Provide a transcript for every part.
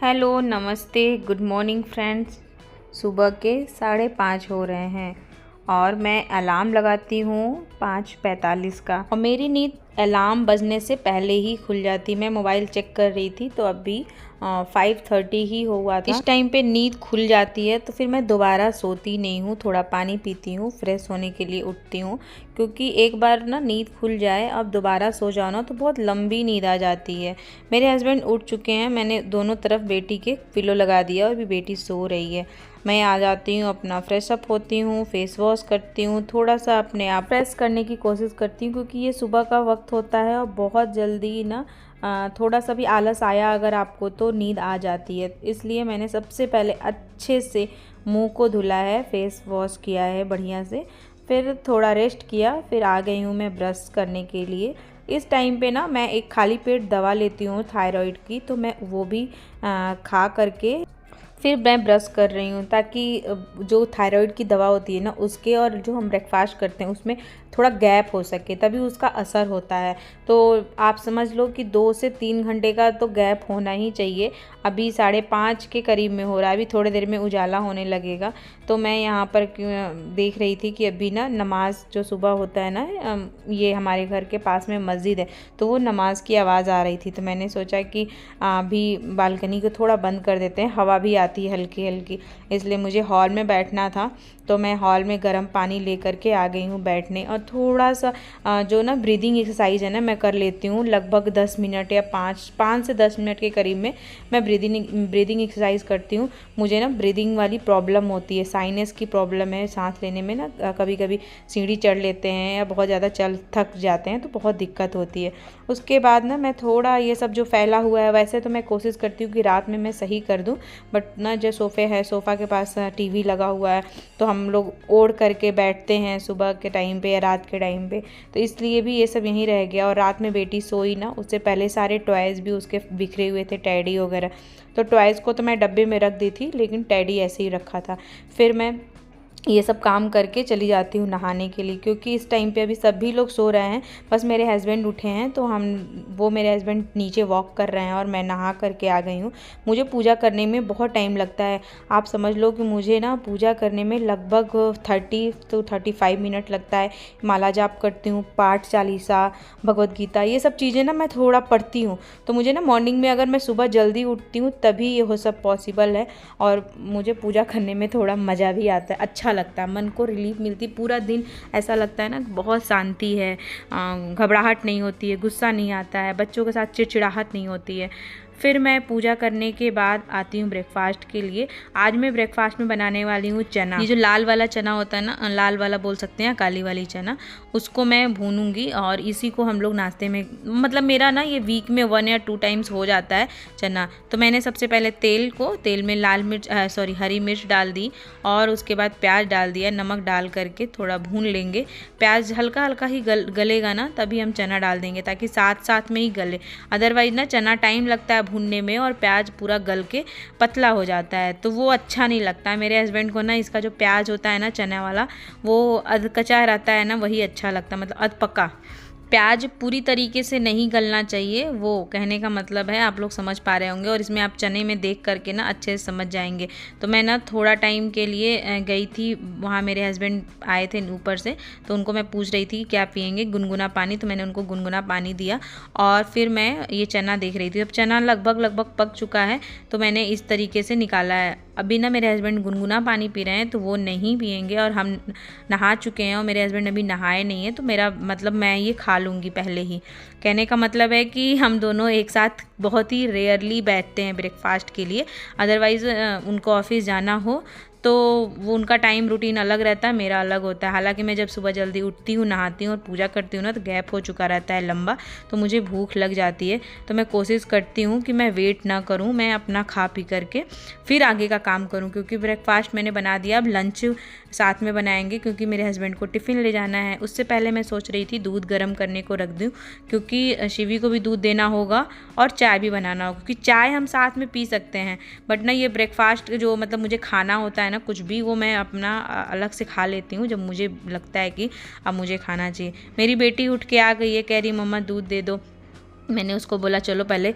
Hello, नमस्ते, good morning friends. सुबह के 5:30 हो रहे हैं और मैं अलार्म लगाती हूँ 5:45 का, और मेरी नींद अलार्म बजने से पहले ही खुल जाती। मैं मोबाइल चेक कर रही थी तो अभी 5:30 ही हुआ था। इस टाइम पे नींद खुल जाती है तो फिर मैं दोबारा सोती नहीं हूँ, थोड़ा पानी पीती हूँ, फ्रेश होने के लिए उठती हूँ, क्योंकि एक बार ना नींद खुल जाए अब दोबारा सो जाओ ना तो बहुत लंबी नींद आ जाती है। मेरे हस्बैंड उठ चुके हैं, मैंने दोनों तरफ बेटी के पिलो लगा दिया और अभी बेटी सो रही है। मैं आ जाती हूँ, अपना फ्रेश अप होती हूँ, फेस वॉश करती हूँ, थोड़ा सा अपने आप फ्रेश करने की कोशिश करती हूँ, क्योंकि ये सुबह का वक्त होता है और बहुत जल्दी ना थोड़ा सा भी आलस आया अगर आपको तो नींद आ जाती है। इसलिए मैंने सबसे पहले अच्छे से मुंह को धुला है, फेस वॉश किया है बढ़िया से, फिर थोड़ा रेस्ट किया, फिर आ गई हूँ मैं ब्रश करने के लिए। इस टाइम पे ना मैं एक खाली पेट दवा लेती हूँ थायराइड की, तो मैं वो भी खा करके फिर मैं ब्रश कर रही हूँ, ताकि जो थायराइड की दवा होती है ना उसके और जो हम ब्रेकफास्ट करते हैं उसमें थोड़ा गैप हो सके, तभी उसका असर होता है। तो आप समझ लो कि 2 से 3 घंटे का तो गैप होना ही चाहिए। अभी 5:30 के करीब में हो रहा है, अभी थोड़ी देर में उजाला होने लगेगा। तो मैं यहाँ पर देख रही थी कि अभी ना नमाज जो सुबह होता है ना, ये हमारे घर के पास में मस्जिद है, तो वो नमाज की आवाज़ आ रही थी। तो मैंने सोचा कि अभी बालकनी को थोड़ा बंद कर देते हैं, हवा भी आती है हल्की हल्की, इसलिए मुझे हॉल में बैठना था। तो मैं हॉल में गर्म पानी लेकर के आ गई हूँ बैठने, और थोड़ा सा जो ना ब्रीदिंग एक्सरसाइज है ना मैं कर लेती हूँ, लगभग 10 मिनट या 5 से 10 मिनट के करीब में मैं ब्रीदिंग एक्सरसाइज करती हूँ। मुझे ना ब्रीदिंग वाली प्रॉब्लम होती है, साइनस की प्रॉब्लम है, सांस लेने में ना कभी कभी सीढ़ी चढ़ लेते हैं या बहुत ज़्यादा चल थक जाते हैं तो बहुत दिक्कत होती है। उसके बाद ना मैं थोड़ा ये सब जो फैला हुआ है, वैसे तो मैं कोशिश करती हूँ कि रात में मैं सही कर दूँ, बट ना जो सोफ़ा के पास टीवी लगा हुआ है तो हम लोग ओढ़ करके बैठते हैं सुबह के टाइम पे या रात के टाइम पे, तो इसलिए भी ये सब यहीं रह गया। और रात में बेटी सोई ना, उससे पहले सारे टॉयज़ भी उसके बिखरे हुए थे, टैडी वगैरह, तो टॉयज़ को तो मैं डब्बे में रख दी थी, लेकिन टैडी ऐसे ही रखा था। फिर मैं ये सब काम करके चली जाती हूँ नहाने के लिए, क्योंकि इस टाइम पे अभी सभी लोग सो रहे हैं, बस मेरे हस्बैंड उठे हैं, तो मेरे हस्बैंड नीचे वॉक कर रहे हैं और मैं नहा करके आ गई हूँ। मुझे पूजा करने में बहुत टाइम लगता है, आप समझ लो कि मुझे ना पूजा करने में लगभग 30 to 35 मिनट लगता है। माला जाप करती हूँ, पाठ चालीसा, भगवद गीता, ये सब चीज़ें ना मैं थोड़ा पढ़ती हूँ। तो मुझे ना मॉर्निंग में अगर मैं सुबह जल्दी उठती हूँ तभी ये वो सब पॉसिबल है, और मुझे पूजा करने में थोड़ा मज़ा भी आता है, अच्छा लगता है, मन को रिलीफ मिलती, पूरा दिन ऐसा लगता है ना बहुत शांति है, घबराहट नहीं होती है, गुस्सा नहीं आता है, बच्चों के साथ चिड़चिड़ाहट नहीं होती है। फिर मैं पूजा करने के बाद आती हूँ ब्रेकफास्ट के लिए। आज मैं ब्रेकफास्ट में बनाने वाली हूँ चना, ये जो लाल वाला चना होता है ना, लाल वाला बोल सकते हैं, काली वाली चना, उसको मैं भूनूंगी और इसी को हम लोग नाश्ते में, मतलब मेरा ना ये वीक में 1 या 2 टाइम्स हो जाता है चना। तो मैंने सबसे पहले तेल में हरी मिर्च डाल दी, और उसके बाद प्याज डाल दिया, नमक डाल करके थोड़ा भून लेंगे। प्याज हल्का हल्का ही गलेगा ना तभी हम चना डाल देंगे, ताकि साथ साथ में ही गले, अदरवाइज ना चना टाइम लगता है भूनने में और प्याज पूरा गल के पतला हो जाता है, तो वो अच्छा नहीं लगता है। मेरे हस्बैंड को ना इसका जो प्याज होता है ना चना वाला, वो अध कच्चा रहता है ना, वही अच्छा लगता है, मतलब अध पका। प्याज पूरी तरीके से नहीं गलना चाहिए, वो कहने का मतलब है, आप लोग समझ पा रहे होंगे, और इसमें आप चने में देख करके ना अच्छे से समझ जाएंगे। तो मैं ना थोड़ा टाइम के लिए गई थी वहाँ, मेरे हस्बैंड आए थे ऊपर से, तो उनको मैं पूछ रही थी क्या पियेंगे, गुनगुना पानी, तो मैंने उनको गुनगुना पानी दिया, और फिर मैं ये चना देख रही थी। अब चना लगभग पक चुका है, तो मैंने इस तरीके से निकाला है। अभी ना मेरे हस्बैंड गुनगुना पानी पी रहे हैं, तो वो नहीं पियेंगे, और हम नहा चुके हैं और मेरे हस्बैंड अभी नहाए नहीं है, तो मेरा मतलब मैं ये खा लूँगी पहले ही। कहने का मतलब है कि हम दोनों एक साथ बहुत ही रेयरली बैठते हैं ब्रेकफास्ट के लिए, अदरवाइज़ उनको ऑफिस जाना हो तो वो उनका टाइम रूटीन अलग रहता है, मेरा अलग होता है। हालांकि मैं जब सुबह जल्दी उठती हूँ, नहाती हूँ और पूजा करती हूँ ना, तो गैप हो चुका रहता है लंबा, तो मुझे भूख लग जाती है। तो मैं कोशिश करती हूँ कि मैं वेट ना करूँ, मैं अपना खा पी करके फिर आगे का काम करूँ, क्योंकि ब्रेकफास्ट मैंने बना दिया, अब लंच साथ में बनाएंगे, क्योंकि मेरे हस्बैंड को टिफ़िन ले जाना है। उससे पहले मैं सोच रही थी दूध गर्म करने को रख दूँ, क्योंकि शिवी को भी दूध देना होगा और चाय भी बनाना होगा, क्योंकि चाय हम साथ में पी सकते हैं, बट ना ये ब्रेकफास्ट जो मतलब मुझे खाना होता है ना कुछ भी, वो मैं अपना अलग से खा लेती हूँ जब मुझे लगता है कि अब मुझे खाना चाहिए। मेरी बेटी उठ के आ गई है, कह रही मम्मा दूध दे दो, मैंने उसको बोला चलो पहले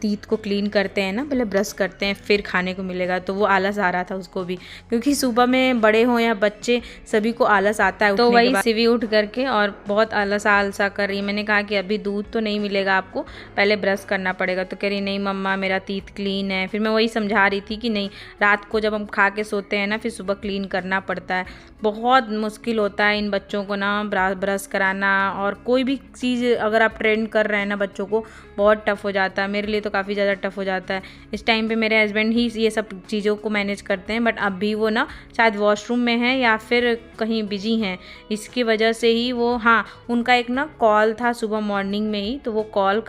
तीत को क्लीन करते हैं ना, पहले ब्रश करते हैं फिर खाने को मिलेगा। तो वो आलस आ रहा था उसको भी, क्योंकि सुबह में बड़े हों या बच्चे सभी को आलस आता है। तो वही सिवी उठ करके और बहुत आलसा कर रही। मैंने कहा कि अभी दूध तो नहीं मिलेगा आपको, पहले ब्रश करना पड़ेगा। तो कह रही नहीं मम्मा मेरा तीत क्लीन है। फिर मैं वही समझा रही थी कि नहीं, रात को जब हम खा के सोते हैं ना फिर सुबह क्लीन करना पड़ता है। बहुत मुश्किल होता है इन बच्चों को ना ब्रश कराना, और कोई भी चीज़ अगर आप ट्रेंड कर रहे हैं ना बच्चों को, बहुत टफ़ हो जाता है। मेरे लिए तो काफ़ी ज़्यादा टफ़ हो जाता है। इस टाइम पे मेरे हस्बैंड ही ये सब चीज़ों को मैनेज करते हैं, बट अभी वो ना शायद वॉशरूम में हैं या फिर कहीं बिजी हैं, इसकी वजह से ही वो, हाँ उनका एक ना कॉल था सुबह मॉर्निंग में ही, तो वो कॉल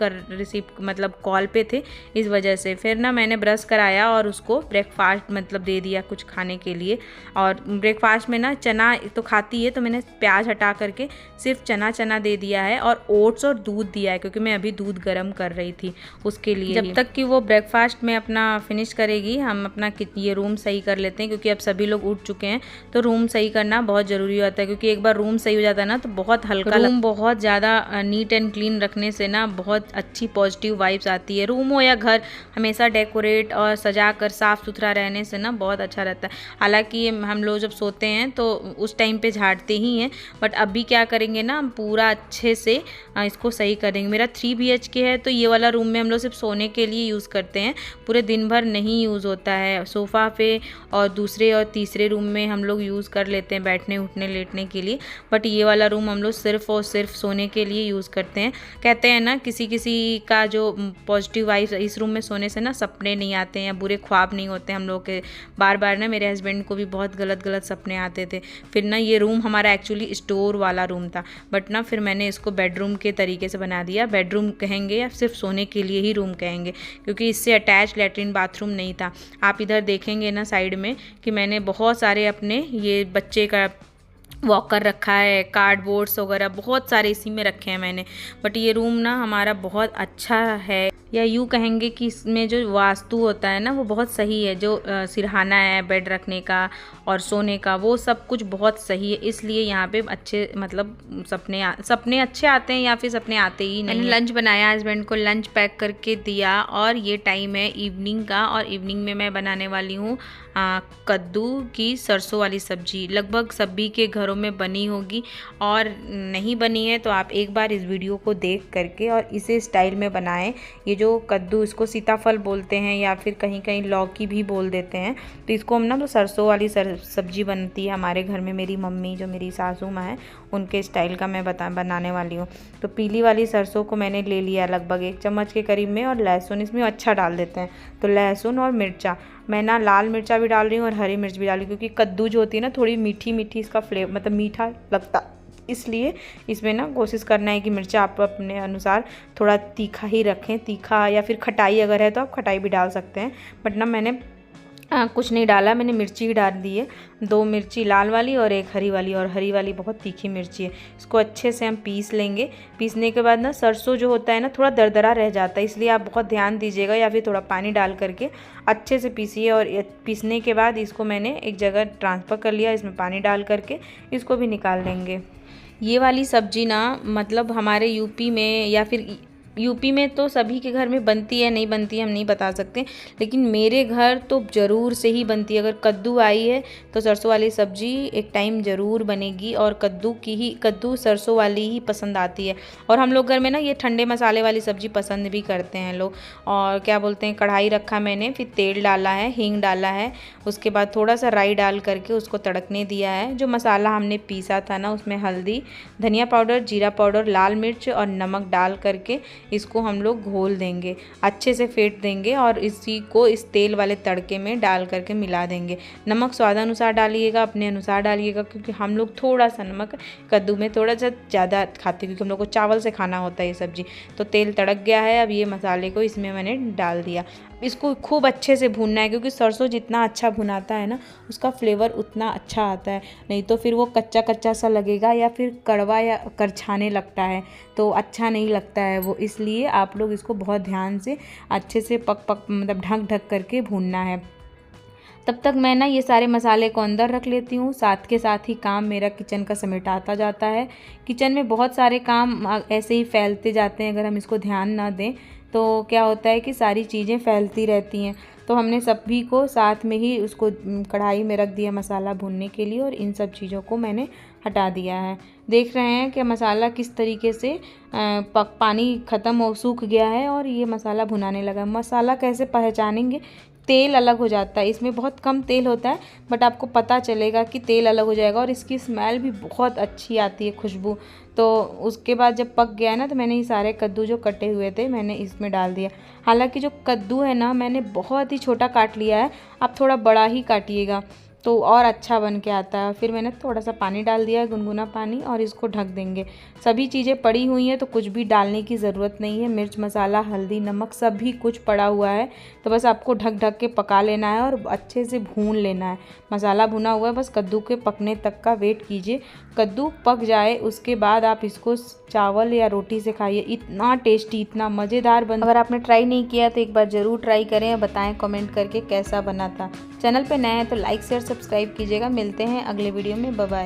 मतलब कॉल पे थे, इस वजह से। फिर ना मैंने ब्रश कराया और उसको ब्रेकफास्ट मतलब दे दिया कुछ खाने के लिए। और ब्रेकफास्ट में ना चना तो खाती है, तो मैंने प्याज हटा करके सिर्फ चना दे दिया है, और ओट्स और दूध दिया है, क्योंकि मैं अभी दूध गर्म कर रही थी उसके लिए। जब तक कि वो ब्रेकफास्ट में अपना फिनिश करेगी, हम अपना ये रूम सही कर लेते हैं, क्योंकि अब सभी लोग उठ चुके हैं। तो रूम सही करना बहुत ज़रूरी होता है, क्योंकि एक बार रूम सही हो जाता है ना तो बहुत हल्का, रूम बहुत ज़्यादा नीट एंड क्लीन रखने से ना बहुत अच्छी पॉजिटिव वाइब्स आती है। रूम हो या घर, हमेशा डेकोरेट और सजा कर साफ़ सुथरा रहने से ना बहुत अच्छा रहता है। हालाँकि हम लोग जब सोते हैं तो उस टाइम पे झाड़ते ही हैं, बट अभी क्या करेंगे ना, हम पूरा अच्छे से इसको सही करेंगे। मेरा 3 BHK है, तो ये वाला रूम में हम लोग सिर्फ सोने के लिए यूज़ करते हैं, पूरे दिन भर नहीं यूज़ होता है। सोफ़ा पे और दूसरे और तीसरे रूम में हम लोग यूज़ कर लेते हैं बैठने उठने लेटने के लिए, बट ये वाला रूम हम लोग सिर्फ और सिर्फ सोने के लिए यूज़ करते हैं। कहते हैं ना किसी किसी का जो पॉजिटिव वाइब्स, इस रूम में सोने से ना सपने नहीं आते हैं या बुरे ख्वाब नहीं होते हम लोग के। बार बार ना मेरे हस्बैंड को भी बहुत गलत सपने आते थे। फिर ना ये रूम हमारा एक्चुअली स्टोर वाला रूम था, बट ना फिर मैंने इसको बेडरूम के तरीके से बना दिया। बेडरूम कहेंगे या सिर्फ सोने के लिए ही रूम कहेंगे, क्योंकि इससे अटैच लेटरिन बाथरूम नहीं था। आप इधर देखेंगे ना साइड में कि मैंने बहुत सारे अपने ये बच्चे का वॉकर रखा है, कार्डबोर्ड्स वगैरह बहुत सारे इसी में रखे हैं मैंने। बट ये रूम ना हमारा बहुत अच्छा है, या यूँ कहेंगे कि इसमें जो वास्तु होता है ना वो बहुत सही है। जो सिरहाना है बेड रखने का और सोने का, वो सब कुछ बहुत सही है। इसलिए यहाँ पे अच्छे मतलब सपने अच्छे आते हैं, या फिर सपने आते ही नहीं। मैंने लंच बनाया, हस्बैंड को लंच पैक करके दिया, और ये टाइम है इवनिंग का, और इवनिंग में मैं बनाने वाली हूँ कद्दू की सरसों वाली सब्जी। लगभग सभी के घरों में बनी होगी, और नहीं बनी है तो आप एक बार इस वीडियो को देख करके और इसे स्टाइल में बनाएं। ये जो कद्दू, इसको सीताफल बोलते हैं या फिर कहीं कहीं लौकी भी बोल देते हैं। तो इसको हम ना तो सरसों वाली सब्जी बनती है हमारे घर में। मेरी मम्मी जो मेरी सासू माँ है उनके स्टाइल का मैं बनाने वाली हूँ। तो पीली वाली सरसों को मैंने ले लिया लगभग 1 चम्मच के करीब में, और लहसुन इसमें अच्छा डाल देते हैं। तो लहसुन और मिर्चा, मैं ना लाल मिर्चा भी डाल रही हूँ और हरी मिर्च भी डाल रही हूँ, क्योंकि कद्दू जो होती है ना थोड़ी मीठी इसका फ्लेवर मतलब मीठा लगता, इसलिए इसमें ना कोशिश करना है कि मिर्चा आप अपने अनुसार थोड़ा तीखा ही रखें। तीखा या फिर खटाई अगर है तो आप खटाई भी डाल सकते हैं, बट ना मैंने कुछ नहीं डाला, मैंने मिर्ची ही डाल दी है। 2 मिर्ची लाल वाली और 1 हरी वाली, और हरी वाली बहुत तीखी मिर्ची है। इसको अच्छे से हम पीस लेंगे। पीसने के बाद ना सरसों जो होता है ना थोड़ा दरदरा रह जाता है, इसलिए आप बहुत ध्यान दीजिएगा, या फिर थोड़ा पानी डाल करके अच्छे से पीसिए। और पीसने के बाद इसको मैंने एक जगह ट्रांसफ़र कर लिया, इसमें पानी डाल करके इसको भी निकाल लेंगे। ये वाली सब्जी ना मतलब हमारे यूपी में या फिर यूपी में तो सभी के घर में बनती है, नहीं बनती है हम नहीं बता सकते, लेकिन मेरे घर तो ज़रूर से ही बनती है। अगर कद्दू आई है तो सरसों वाली सब्जी एक टाइम ज़रूर बनेगी, और कद्दू सरसों वाली ही पसंद आती है। और हम लोग घर में ना ये ठंडे मसाले वाली सब्जी पसंद भी करते हैं लोग। और क्या बोलते हैं, कढ़ाई रखा मैंने, फिर तेल डाला है, हींग डाला है, उसके बाद थोड़ा सा राई डाल करके उसको तड़कने दिया है। जो मसाला हमने पीसा था ना उसमें हल्दी, धनिया पाउडर, जीरा पाउडर, लाल मिर्च और नमक डाल करके इसको हम लोग घोल देंगे, अच्छे से फेंट देंगे, और इसी को इस तेल वाले तड़के में डाल करके मिला देंगे। नमक स्वादानुसार डालिएगा, अपने अनुसार डालिएगा, क्योंकि हम लोग थोड़ा सा नमक कद्दू में थोड़ा सा ज़्यादा खाते हैं, क्योंकि हम लोग को चावल से खाना होता है ये सब्ज़ी। तो तेल तड़क गया है, अब ये मसाले को इसमें मैंने डाल दिया। इसको खूब अच्छे से भूनना है, क्योंकि सरसों जितना अच्छा भुनाता है ना उसका फ्लेवर उतना अच्छा आता है, नहीं तो फिर वो कच्चा कच्चा सा लगेगा या फिर कड़वा या करछाने लगता है, तो अच्छा नहीं लगता है वो। इसलिए आप लोग इसको बहुत ध्यान से अच्छे से मतलब ढक करके भूनना है। तब तक मैं ना ये सारे मसाले को अंदर रख लेती हूँ। साथ के साथ ही काम मेरा किचन का समेटाता जाता है। किचन में बहुत सारे काम ऐसे ही फैलते जाते हैं, अगर हम इसको ध्यान ना दें तो क्या होता है कि सारी चीज़ें फैलती रहती हैं। तो हमने सभी को साथ में ही उसको कढ़ाई में रख दिया मसाला भूनने के लिए, और इन सब चीज़ों को मैंने हटा दिया है। देख रहे हैं कि मसाला किस तरीके से पानी ख़त्म हो सूख गया है और ये मसाला भुनाने लगा। मसाला कैसे पहचानेंगे? तेल अलग हो जाता है, इसमें बहुत कम तेल होता है, बट आपको पता चलेगा कि तेल अलग हो जाएगा, और इसकी स्मेल भी बहुत अच्छी आती है, खुशबू। तो उसके बाद जब पक गया ना, तो मैंने ये सारे कद्दू जो कटे हुए थे मैंने इसमें डाल दिया। हालांकि जो कद्दू है ना, मैंने बहुत ही छोटा काट लिया है, आप थोड़ा बड़ा ही काटिएगा तो और अच्छा बन के आता है। फिर मैंने थोड़ा सा पानी डाल दिया है, गुनगुना पानी, और इसको ढक देंगे। सभी चीज़ें पड़ी हुई हैं तो कुछ भी डालने की ज़रूरत नहीं है। मिर्च मसाला हल्दी नमक सभी कुछ पड़ा हुआ है, तो बस आपको ढक ढक के पका लेना है और अच्छे से भून लेना है। मसाला भुना हुआ है, बस कद्दू के पकने तक का वेट कीजिए। कद्दू पक जाए उसके बाद आप इसको चावल या रोटी से खाइए, इतना टेस्टी इतना मज़ेदार बन। अगर आपने ट्राई नहीं किया तो एक बार ज़रूर ट्राई करें, बताएं कमेंट करके कैसा बना था। चैनल पे नए हैं तो लाइक शेयर सब्सक्राइब कीजिएगा। मिलते हैं अगले वीडियो में, बाय बाय।